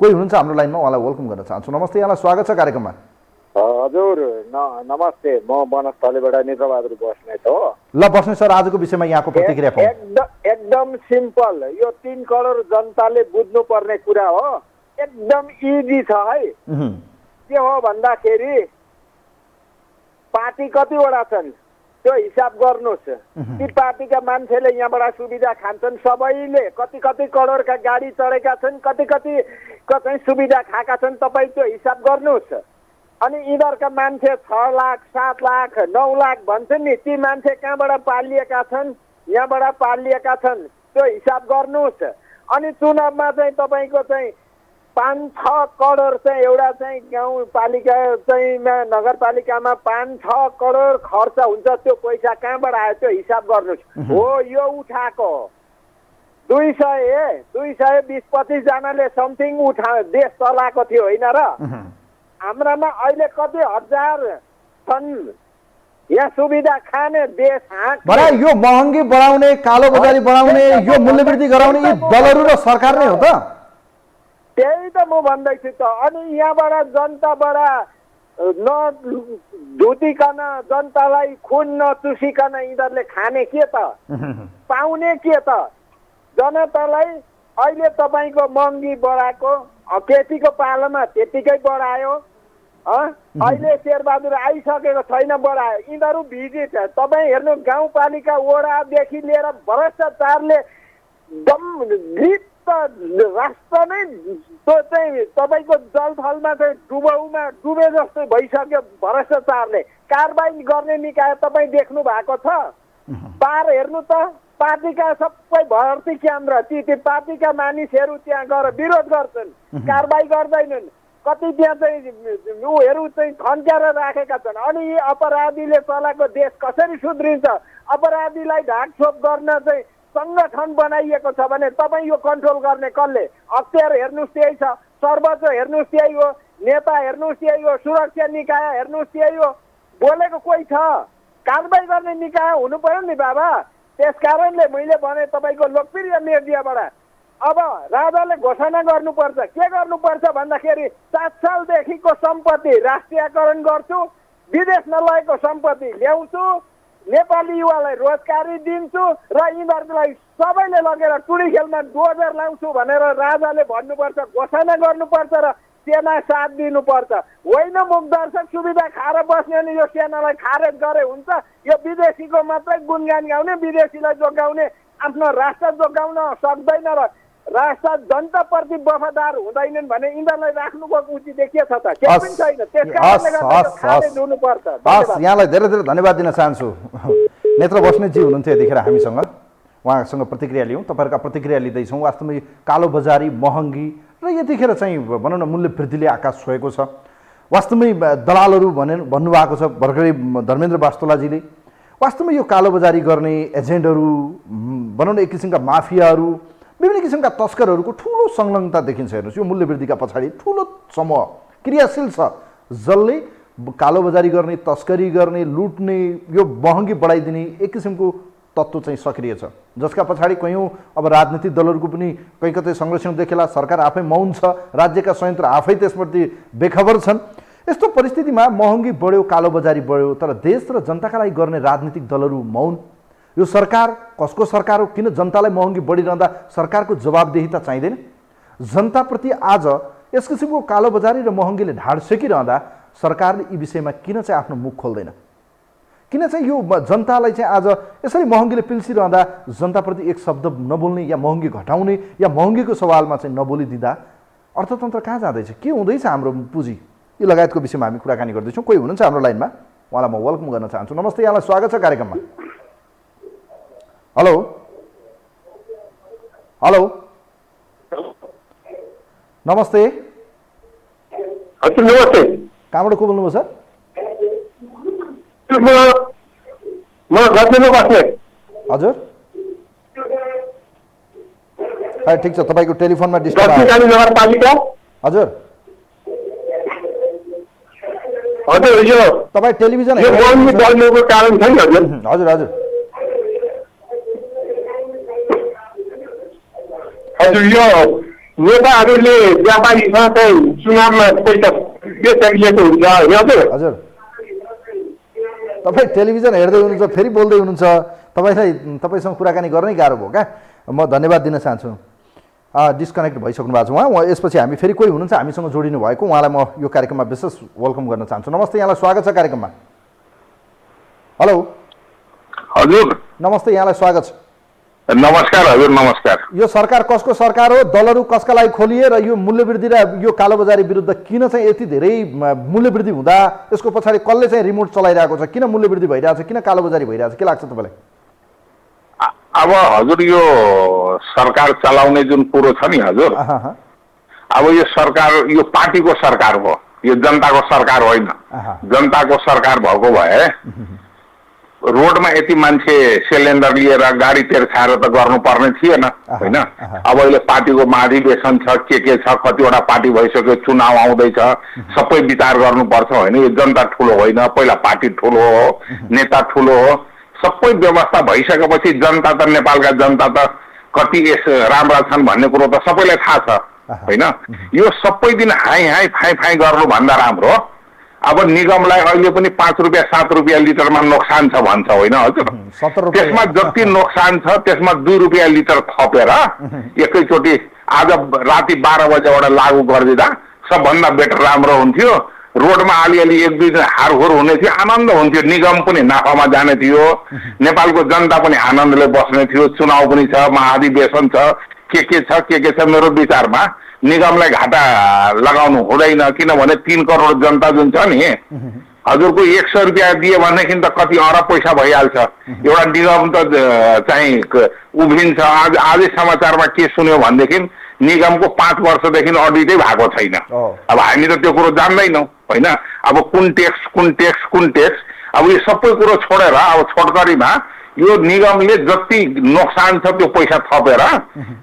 कोही हुनुहुन्छ हाम्रो लाइनमा, उहाँलाई वेलकम गर्न चाहन्छु। नमस्ते, यहाँलाई स्वागत छ कार्यक्रममा। हजुर नमस्ते, म बनस्थलीबाट नित्रबहादुर बस्नेत हो। ल बस्ने सर, आजको विषयमा यहाँको प्रतिक्रिया पाऊँ। एकदम सिम्पल, यो 3 करोड जनताले बुझ्नुपर्ने कुरा हो, एकदम इजी छ है। के हो भन्दाखेरि पार्टी कतिवटा छन् त्यो हिसाब गर्नुहोस्। ती पार्टीका मान्छेले यहाँबाट सुविधा खान्छन्, सबैले कति कति करोडका गाडी चढेका छन्, कति कति चाहिँ सुविधा खाएका छन्, तपाईँ त्यो हिसाब गर्नुहोस्। अनि यिनीहरूका मान्छे 6 लाख 7 लाख 9 लाख भन्छन् नि, ती मान्छे कहाँबाट पालिएका छन्, यहाँबाट पालिएका छन्, त्यो हिसाब गर्नुहोस्। अनि चुनावमा चाहिँ तपाईँको चाहिँ 5-6 करोड चाहिँ एउटा चाहिँ गाउँपालिका चाहिँ नगरपालिकामा 5-6 करोड खर्च हुन्छ, त्यो पैसा कहाँबाट आयो त्यो हिसाब गर्नुहोस्। हो यो उठाएको 220-25 जनाले समथिङ देश चलाएको थियो होइन र? हाम्रामा अहिले कति हजार छन् यहाँ सुविधा खाने देश। बडा यो महँगी बढाउने, कालो बजारी बढाउने, यो मूल्यवृद्धि गराउने यी दलहरू र सरकार नै हो त? त्यही त म भन्दैछु त। अनि यहाँबाट जनताबाट नधुतिकन, जनतालाई खुन नचुसिकन यिनीहरूले खाने के त, पाउने के त? जनतालाई अहिले तपाईँको महँगी बढाएको, त्यतिको पालोमा त्यतिकै बढायो। अहिले शेरबहादुर आइसकेको छैन, बढायो। यिनीहरू भिजिट तपाईँ हेर्नु, गाउँपालिका वडादेखि लिएर भ्रष्टाचारले राष्ट्र नै त्यो चाहिँ तपाईँको जलथलमा चाहिँ डुबे जस्तो भइसक्यो भ्रष्टाचारले। कारबाही गर्ने निकाय तपाईँ देख्नु भएको छ? पार हेर्नु त, पार्टीका सबै भर्ती केन्द्र ती पार्टीका मानिसहरू त्यहाँ गएर विरोध गर्छन्, कारबाही गर्दैनन्। कति त्यहाँ चाहिँ उहरू चाहिँ थन्क्याएर राखेका छन्। अनि यी अपराधीले चलाएको देश कसरी सुध्रिन्छ? अपराधीलाई ढाकछोप गर्न चाहिँ सङ्गठन बनाइएको छ भने तपाईँ यो कन्ट्रोल गर्ने कसले? अख्तियार हेर्नुहोस् त्यही छ, सर्वोच्च हेर्नुहोस् त्यही हो, नेता हेर्नुहोस् त्यही हो, सुरक्षा निकाय हेर्नुहोस् त्यही हो। बोलेको कोही छ? कारबाही गर्ने निकाय हुनु पर्यो नि बाबा। त्यस कारणले मैले भने तपाईँको लोकप्रिय मिडियाबाट अब राजाले घोषणा गर्नुपर्छ। के गर्नुपर्छ भन्दाखेरि 7 सालदेखिको सम्पत्ति राष्ट्रियकरण गर्छु, विदेश नलगेको सम्पत्ति ल्याउँछु, नेपाली युवालाई रोजगारी दिन्छु र यिनीहरूलाई सबैले लगेर टुडी खेलमा डोजर लाउँछु भनेर राजाले भन्नुपर्छ, घोषणा गर्नुपर्छ र सेना साथ दिनुपर्छ। होइन मुखदर्शक सुविधा खाएर बस्ने अनि यो सेनालाई खारेज गरे हुन्छ। यो विदेशीको मात्रै गुणगान गाउने, विदेशीलाई जोगाउने, आफ्नो राष्ट्र जोगाउन सक्दैन र राष्ट्र जनताप्रति वफादार हुँदैनन् भने यिनीहरूलाई राख्नुको उचित के छ त? केही पनि छैन। त्यस कारणले गर्दा खारेज हुनुपर्छ। यहाँलाई धेरै धेरै धन्यवाद दिन चाहन्छु। नेत्र बस्नेतजी हुनुहुन्थ्यो यतिखेर हामीसँग, उहाँसँग प्रतिक्रिया लियौँ। तपाईँहरूका प्रतिक्रिया लिँदैछौँ। वास्तवमै कालो बजारी, महँगी र यतिखेर चाहिँ भनौँ न मूल्य वृद्धिले आकाश छोएको छ। वास्तवमै दलालहरू भन्नुभएको छ भर्खरै धर्मेन्द्र वास्तोलाजीले। वास्तवमै यो कालो बजारी गर्ने एजेन्टहरू, भनौँ न एक किसिमका माफियाहरू, विभिन्न किसिमका तस्करहरूको ठुलो संलग्नता देखिन्छ। हेर्नुहोस्, यो मूल्य वृद्धिका पछाडि ठुलो समूह क्रियाशील छ, जसले कालो बजारी गर्ने, तस्करी गर्ने, लुट्ने, यो महँगी बढाइदिने एक किसिमको तत्त्व चाहिँ सक्रिय छ, जसका पछाडि कयौँ अब राजनीतिक दलहरूको पनि कहीँ कतै संरक्षण देखेला। सरकार आफै मौन छ, राज्यका संयन्त्र आफै त्यसप्रति बेखबर छन्। यस्तो परिस्थितिमा महँगी बढ्यो, कालो बजारी बढ्यो, तर देश र जनताका लागि गर्ने राजनीतिक दलहरू मौन। यो सरकार कसको सरकार हो? किन जनतालाई महँगी बढिरहँदा सरकारको जवाबदेहिता चाहिँदैन? जनताप्रति आज यस किसिमको कालो बजारी र महँगीले ढाड सेकिरहँदा सरकारले यी विषयमा किन चाहिँ आफ्नो मुख खोल्दैन? किन चाहिँ यो जनतालाई चाहिँ आज यसरी महँगीले पिल्सिरहँदा जनताप्रति एक शब्द नबोल्ने या महँगी घटाउने या महँगीको सवालमा चाहिँ नबोलिदिँदा अर्थतन्त्र कहाँ जाँदैछ? के हुँदैछ हाम्रो पुँजी? यी लगायतको विषयमा हामी कुराकानी गर्दैछौँ। कोही हुनुहुन्छ हाम्रो लाइनमा, उहाँलाई म वेलकम गर्न चाहन्छु। नमस्ते, यहाँलाई स्वागत छ कार्यक्रममा। हेलो हेलो नमस्ते। हजुर नमस्ते। कहाँबाट को बोल्नुभयो सर? म गजलमा बस्ने। हजुर खै ठिक छ, तपाईँको टेलिफोनमा डिस्टर्ब दक्षिणकाली नगरपालिका हजुर हजुर यो तपाईँ टेलिभिजन यो महँगी बढ्नुको कारण छ नि हजुर। हजुर हजुर हजुर यो नेताहरूले व्यापारीसँग चाहिँ चुनावमा पैसा बेचिएको हुन्छ होइन हजुर। हजुर तपाईँ टेलिभिजन हेर्दै हुनुहुन्छ फेरि बोल्दै हुनुहुन्छ, तपाईँसँग कुराकानी गर्नै गाह्रो भयो क्या। म धन्यवाद दिन चाहन्छु। डिस्कनेक्ट भइसक्नु भएको छ उहाँ यसपछि हामी फेरि कोही हुनुहुन्छ हामीसँग जोडिनु भएको, उहाँलाई म यो कार्यक्रममा विशेष वेलकम गर्न चाहन्छु। नमस्ते, यहाँलाई स्वागत छ कार्यक्रममा। हेलो हजुर नमस्ते, यहाँलाई स्वागत छ। नमस्कार हजुर नमस्कार। यो सरकार कसको सरकार हो, दलहरू कसका लागि खोलिए र यो मूल्यवृद्धि र यो कालोबजारी विरुद्ध किन चाहिँ यति धेरै मूल्यवृद्धि हुँदा यसको पछाडि कसले चाहिँ रिमोट चलाइरहेको छ, किन मूल्यवृद्धि भइरहेको छ, किन कालोबजारी भइरहेको छ, के लाग्छ तपाईँलाई? अब हजुर यो सरकार चलाउने जुन कुरो छ नि हजुर, अब यो सरकार यो पार्टीको सरकार हो, यो जनताको सरकार होइन। जनताको सरकार भएको भए रोडमा यति मान्छे सिलिन्डर लिएर गाडी तेर्छाएर त गर्नुपर्ने थिएन होइन। अब अहिले पार्टीको महाधिवेशन छ, के छ, कतिवटा पार्टी भइसक्यो, चुनाव आउँदैछ, सबै विचार गर्नुपर्छ होइन। यो जनता ठुलो होइन, पहिला पार्टी ठुलो हो, नेता ठुलो हो, सबै व्यवस्था भइसकेपछि जनता त नेपालका जनता त कति यस राम्रा छन् भन्ने कुरो त सबैलाई थाहा छ होइन। यो सबै दिन हाई हाई फाइ फाइ गर्नुभन्दा राम्रो अब निगमलाई अहिले पनि 5 रुपियाँ 7 रुपियाँ लिटरमा नोक्सान छ भन्छ होइन हजुर। त्यसमा जति नोक्सान छ त्यसमा 2 रुपियाँ लिटर थपेर एकैचोटि आज राति 12 बजेबाट लागू गरिदिँदा सबभन्दा बेटर राम्रो हुन्थ्यो। रोडमा अलिअलि 1-2 दिन हारहोर हुने थियो, आनन्द हुन्थ्यो, निगम पनि नाफामा जाने थियो, नेपालको जनता पनि आनन्दले बस्ने थियो, चुनाव पनि छ, महाधिवेशन छ, के छ। मेरो विचारमा निगमलाई घाटा लगाउनु हुँदैन, किनभने 3 करोड जनता जुन छ नि हजुरको 100 रुपियाँ दियो भनेदेखि त कति अरब पैसा भइहाल्छ। एउटा निगम त चाहिँ उभिन्छ। आजै समाचारमा के सुन्यो भनेदेखि निगमको 5 वर्षदेखि अडिटै भएको छैन। अब हामी त त्यो कुरो जान्दैनौँ होइन। अब कुन ट्याक्स अब यो सबै कुरो छोडेर अब छोटकरीमा यो निगमले जति नोक्सान छ त्यो पैसा थपेर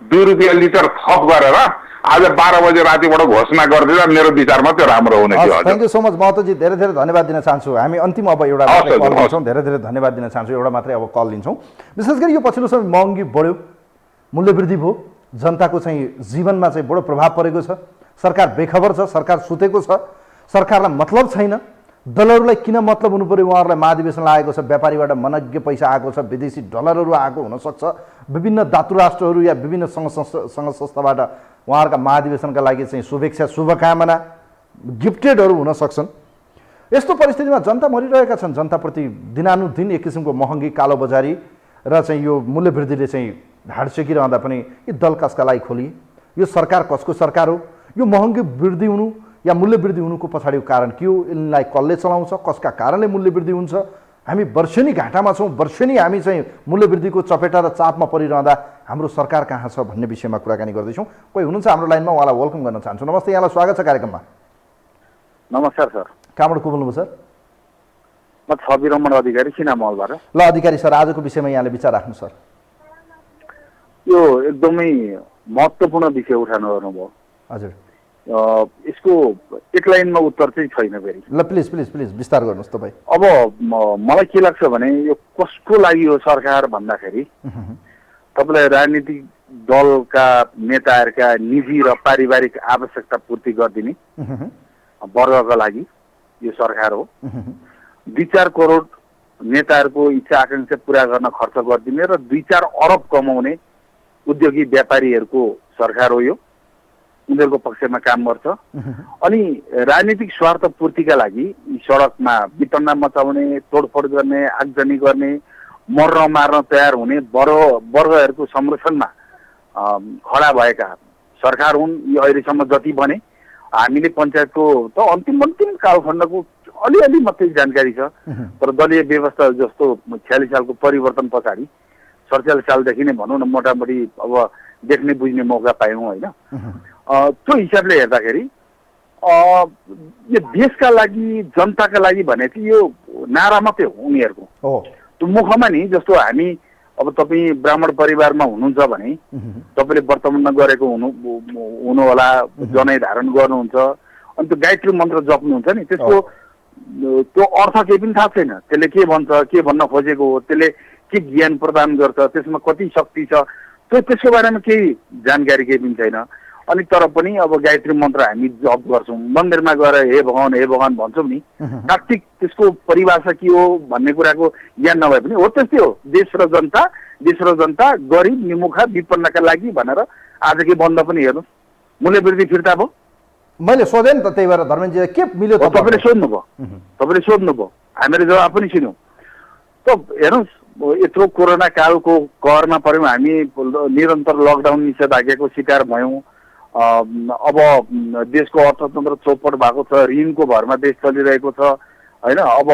2 रुपियाँ लिटर थप गरेर आज 12 बजे रातिबाट घोषणा गरिदिँदा मेरो विचारमा त्यो राम्रो हुने थियो। Thank you so much Mahatoji, धेरै धेरै धन्यवाद दिन चाहन्छु। हामी अन्तिम अब एउटा कल लिन्छौँ, धेरै धेरै धन्यवाद दिन चाहन्छु। एउटा मात्रै अब कल लिन्छौँ। विशेष गरी यो पछिल्लो समय महँगी बढ्यो, मूल्यवृद्धि भयो, जनताको चाहिँ जीवनमा चाहिँ बडो प्रभाव परेको छ। सरकार बेखबर छ, सरकार सुतेको छ, सरकारलाई मतलब छैन। दलहरूलाई किन मतलब हुनु पर्यो? उहाँहरूलाई महाधिवेशन लागेको छ, व्यापारीबाट मनज्ञ पैसा आएको छ, विदेशी डलरहरू आएको हुनसक्छ, विभिन्न धातु राष्ट्रहरू या विभिन्न सङ्घ संस्थाबाट उहाँहरूका महाधिवेशनका लागि चाहिँ शुभेच्छा शुभकामना गिफ्टेडहरू हुन सक्छन्। यस्तो परिस्थितिमा जनता मरिरहेका छन्। जनताप्रति दिनानुदिन एक किसिमको महँगी कालोबजारी र चाहिँ यो मूल्यवृद्धिले चाहिँ ढाड सेकिरहँदा पनि यी दल कसका लागि खोलिए? यो सरकार कसको सरकार हो? यो महँगी वृद्धि हुनु या मूल्यवृद्धि हुनुको पछाडिको कारण के हो? यिनलाई कसले चलाउँछ? कसका कारणले मूल्यवृद्धि हुन्छ? हामी वर्षेनी घाटामा छौँ, वर्षेनी हामी चाहिँ मूल्यवृद्धिको चपेटा र चापमा परिरहँदा हाम्रो सरकार कहाँ छ भन्ने विषयमा कुराकानी गर्दैछौँ। कोही हुनुहुन्छ हाम्रो लाइनमा, उहाँलाई वेलकम गर्न चाहन्छु। नमस्ते, यहाँलाई स्वागत छ कार्यक्रममा। नमस्कार सर। कहाँबाट को बोल्नुभयो सर? म छवि रमण अधिकारी सिनामलबाट। ल अधिकारी सर, आजको विषयमा यहाँले विचार राख्नु सर। यो एकदमै महत्त्वपूर्ण विषय उठाउनु गर्नुभयो हजुर। यसको एक लाइनमा उत्तर चाहिँ छैन फेरि। ल प्लिज प्लिज प्लिज विस्तार गर्नुहोस् तपाईँ। अब मलाई के लाग्छ भने यो कसको लागि हो सरकार भन्दाखेरि तपाईँलाई राजनीतिक दलका नेताहरूका निजी र पारिवारिक आवश्यकता पूर्ति गरिदिने वर्गका लागि यो सरकार हो। 2-4 करोड नेताहरूको इच्छा आकांक्षा पुरा गर्न खर्च गरिदिने र 2-4 अरब कमाउने उद्योगी व्यापारीहरूको सरकार हो यो। उनीहरूको पक्षमा काम गर्छ। अनि राजनीतिक स्वार्थ पूर्तिका लागि सडकमा विटन्ना मचाउने, तोडफोड गर्ने, आगजनी गर्ने, मर्न मार्न तयार हुने वर्गहरूको संरक्षणमा खडा भएका सरकार हुन्। यो अहिलेसम्म जति बने हामीले पञ्चायतको त अन्तिम कालखण्डको अलिअलि मात्रै जानकारी छ, तर दलीय व्यवस्था जस्तो 46 सालको परिवर्तन पछाडि 47 सालदेखि नै भनौँ न मोटामोटी अब देख्ने बुझ्ने मौका पायौँ होइन। त्यो हिसाबले हेर्दाखेरि यो देशका लागि जनताका लागि भने चाहिँ यो नारा मात्रै हो उनीहरूको। त्यो मुखमा नि जस्तो हामी अब तपाईँ ब्राह्मण परिवारमा हुनुहुन्छ भने तपाईँले वर्तमानमा गरेको हुनु होला, जनै धारण गर्नुहुन्छ, अनि त्यो गायत्री मन्त्र जप्नुहुन्छ नि, त्यसको त्यो अर्थ केही पनि थाहा छैन। त्यसले के भन्छ, के भन्न खोजेको हो, त्यसले के ज्ञान प्रदान गर्छ, त्यसमा कति शक्ति छ, त्यसको बारेमा केही जानकारी केही पनि छैन। अनि तर पनि अब गायत्री मन्त्र हामी जप गर्छौँ, मन्दिरमा गएर हे भगवान भन्छौँ नि, सात्विक त्यसको परिभाषा के हो भन्ने कुराको ज्ञान नभए पनि हो त्यस्तै हो। देश र जनता गरिब निमुखा विपन्नका लागि भनेर आजकै बन्द पनि हेर्नुहोस्, मूल्यवृद्धि फिर्ता भयो। मैले सोधेँ नि त, त्यही भएर धर्मेन्जी के मिल्यो त? तपाईँले सोध्नुभयो, हामीले जवाब पनि सुन्यौँ। त हेर्नुहोस्, यत्रो कोरोना कालको कहरमा पऱ्यौँ हामी, निरन्तर लकडाउन निषेधाज्ञाको शिकार भयौँ। अब देशको अर्थतन्त्र चौपट भएको छ, ऋणको भरमा देश चलिरहेको छ होइन। अब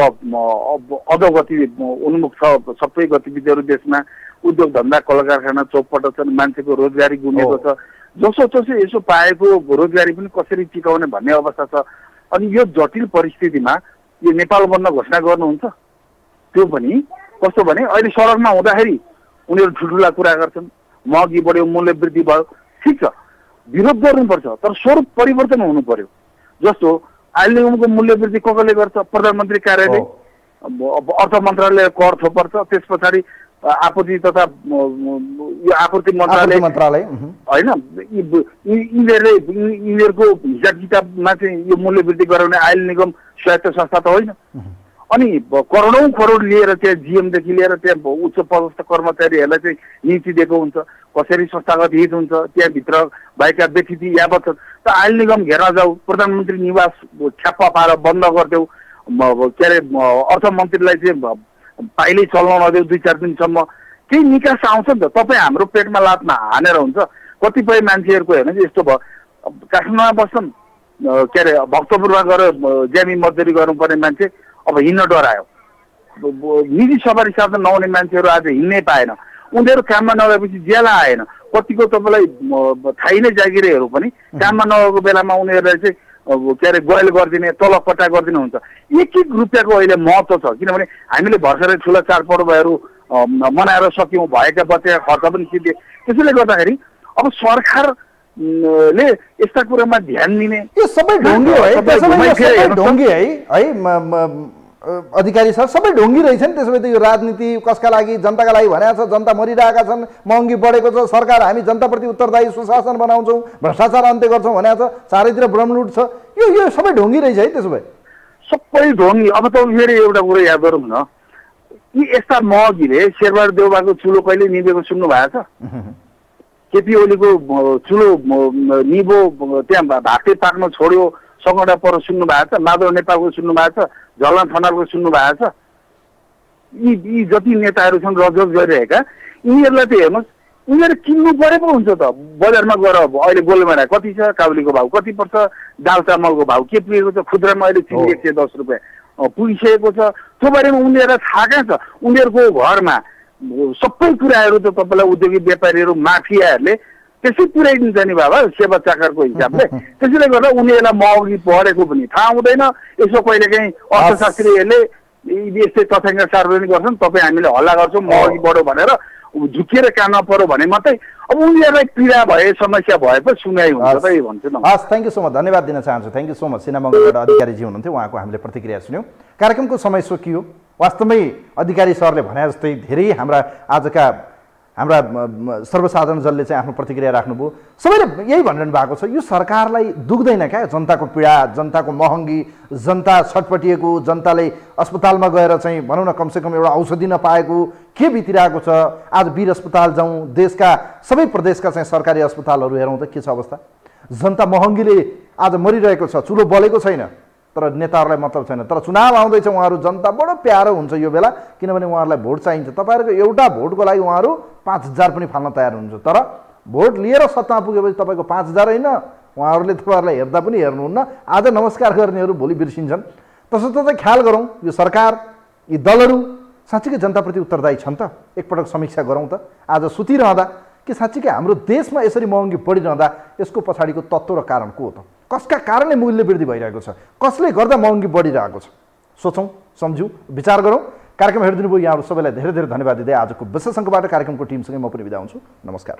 अधोगति उन्मुख छ सबै गतिविधिहरू देशमा, उद्योग धन्दा कल कारखाना चौपट छन्, मान्छेको रोजगारी गुमेको छ, जसो यसो पाएको रोजगारी पनि कसरी टिकाउने भन्ने अवस्था छ। अनि यो जटिल परिस्थितिमा यो नेपाल बन्द घोषणा गर्नुहुन्छ, त्यो पनि कस्तो भने अहिले सडकमा हुँदाखेरि उनीहरू ठुल्ठुला कुरा गर्छन्, महँगी बढ्यो, मूल्य वृद्धि भयो, ठिक छ, विरोध गर्नुपर्छ, तर स्वरूप परिवर्तन हुनु पर्यो। जस्तो आयल निगमको मूल्य वृद्धि कसले गर्छ? प्रधानमन्त्री कार्यालय, अर्थ मन्त्रालय कर थोपर्छ, त्यस पछाडि आपूर्ति तथा यो आपूर्ति मन्त्रालय होइन, यिनीहरूको हिसाब किताबमा चाहिँ यो मूल्य वृद्धि गराउने आयल निगम स्वायत्त संस्था त होइन। अनि करोडौँ करोड लिएर त्यहाँ जिएमदेखि लिएर त्यहाँ उच्च पदस्थ कर्मचारीहरूलाई चाहिँ नीति दिएको हुन्छ, कसरी संस्थागत हित हुन्छ, त्यहाँभित्र भएका व्यक्ति यावत छन्। त आयल निगम घेर्न जाऊ, प्रधानमन्त्री निवास ठ्याप्पा पाएर बन्द गरिदेऊ, के अरे अर्थमन्त्रीलाई चाहिँ पाइलै चल्न नदेऊ 2-4 दिनसम्म, केही निकास आउँछ नि त। तपाईँ हाम्रो पेटमा लातमा हानेर हुन्छ। कतिपय मान्छेहरूको हेर्नु यस्तो भयो, काठमाडौँमा बस्छन्, के अरे भक्तपुरमा गएर ज्यामी मजदुरी गर्नुपर्ने मान्छे अब हिँड्न डरायो, निजी सवारी साथ नहुने मान्छेहरू आज हिँड्नै पाएन, उनीहरू काममा नगएपछि ज्याला आएन। कतिको तपाईँलाई थाहै नै जागिरेहरू पनि काममा नगएको बेलामा उनीहरूलाई चाहिँ के अरे गोयल गरिदिने, तलब पट्टा गरिदिने हुन्छ। एक रुपियाँको अहिले महत्त्व छ, किनभने हामीले भर्खरै ठुला चाडपर्वहरू मनाएर सक्यौँ, भएका बच्चाका खर्च पनि सिधे। त्यसैले गर्दाखेरि अब सरकारले यस्ता कुरामा ध्यान दिने यो सबै ढोङ्गी है अधिकारी सर, सबै ढोङ्गी रहेछन्। त्यसो भए त यो राजनीति कसका लागि, जनताका लागि भनेको छ, जनता मरिरहेका छन्, महँगी बढेको छ, सरकार हामी जनताप्रति उत्तरदायी सुशासन बनाउँछौँ, भ्रष्टाचार अन्त्य गर्छौँ भनेको छ, चारैतिर ब्रह्मलुट छ। यो सबै ढोङ्गी रहेछ है त्यसो भए? सबै ढोङ्गी। अब त फेरि एउटा कुरा याद गरौँ न, यी यस्ता महँगीले शेरबहादुर देउबाको चुलो कहिले निभेको सुन्नु भएको छ? केपी ओलीको चुलो निभो, त्यहाँ भाते पाक्न छोड्यो, सगडा पर सुन्नु भएको छ? माधव नेपालको सुन्नु भएको छ? झलना खनालको सुन्नु भएको छ? यी जति नेताहरू छन् रजोज गरिरहेका, यिनीहरूलाई त हेर्नुहोस्, यिनीहरू किन्नु परे पो हुन्छ त। बजारमा गएर अहिले गोलमेरा कति छ, काबुलीको भाउ कति पर्छ, दाल चामलको भाउ के पुगेको छ, खुद्रामा अहिले चिनी 110 रुपियाँ पुगिसकेको छ। त्यो बारेमा उनीहरूलाई थाहा कहाँ छ? उनीहरूको घरमा सबै कुराहरू त तपाईँलाई उद्योगी व्यापारीहरू माफियाहरूले त्यसै पुर्याइदिन्छ नि बाबा, सेवा चाकरको हिसाबले। त्यसैले गर्दा उनीहरूलाई महँगी बढेको पनि थाहा हुँदैन। यसो कहिलेकाहीँ अर्थशास्त्रीहरूले यस्तै तथ्याङ्क सार्वजनिक गर्छन्, तपाईँ हामीले हल्ला गर्छौँ महँगी बढ्यो भनेर, झुकिएर कानमा पर्यो भने मात्रै अब उनीहरूलाई पीडा भए, समस्या भए पो सुनाइ हुन्छ त, यही भन्छु न। हस्, थ्याङ्क यू सो मच, धन्यवाद दिन चाहन्छु। Thank you so much. सिनेमाबाट अधिकारीजी हुनुहुन्थ्यो, उहाँको हामीले प्रतिक्रिया सुन्यौँ। कार्यक्रमको समय सकियो। वास्तवमै अधिकारी सरले भने जस्तै धेरै हाम्रा सर्वसाधारण जनले चाहिँ आफ्नो प्रतिक्रिया राख्नुभयो। सबैले यही भनिरहनु भएको छ, यो सरकारलाई दुख्दैन क्या जनताको पीडा, जनताको महँगी, जनता छटपटिएको, जनताले अस्पतालमा गएर चाहिँ भनौँ न कमसेकम एउटा औषधि नपाएको के बितिरहेको छ। आज वीर अस्पताल जाउँ, देशका सबै प्रदेशका चाहिँ सरकारी अस्पतालहरू हेरौँ त के छ अवस्था। जनता महँगीले आज मरिरहेको छ, चुलो बलेको छैन, तर नेताहरूलाई मतलब छैन। तर चुनाव आउँदैछ, उहाँहरू जनता बडो प्यारो हुन्छ यो बेला, किनभने उहाँहरूलाई भोट चाहिन्छ। तपाईँहरूको एउटा भोटको लागि उहाँहरू 5000 पनि फाल्न तयार हुनुहुन्छ। तर भोट लिएर सत्तामा पुगेपछि तपाईँको 5000 होइन, उहाँहरूले तपाईँहरूलाई हेर्दा पनि हेर्नुहुन्न। आज नमस्कार गर्नेहरू भोलि बिर्सिन्छन्। तसर्थ चाहिँ ख्याल गरौँ, यो सरकार, यी दलहरू साँच्चीकै जनताप्रति उत्तरदायी छन् त? एकपटक समीक्षा गरौँ त। आज सुतिरहँदा कि साँच्चीकै हाम्रो देशमा यसरी महँगी बढिरहँदा यसको पछाडिको तत्त्व र कारण को हो त? कसका कारणले मूल्य वृद्धि भइरहेको छ? कसले गर्दा महँगी बढिरहेको छ? सोचौँ, सम्झौँ, विचार गरौँ। कार्यक्रम हेरिदिनु भयो यहाँहरू सबैलाई धेरै धेरै धन्यवाद दिँदै आजको विशेष अङ्कबाट कार्यक्रमको टिमसँगै म पनि बिदा हुन्छु। नमस्कार।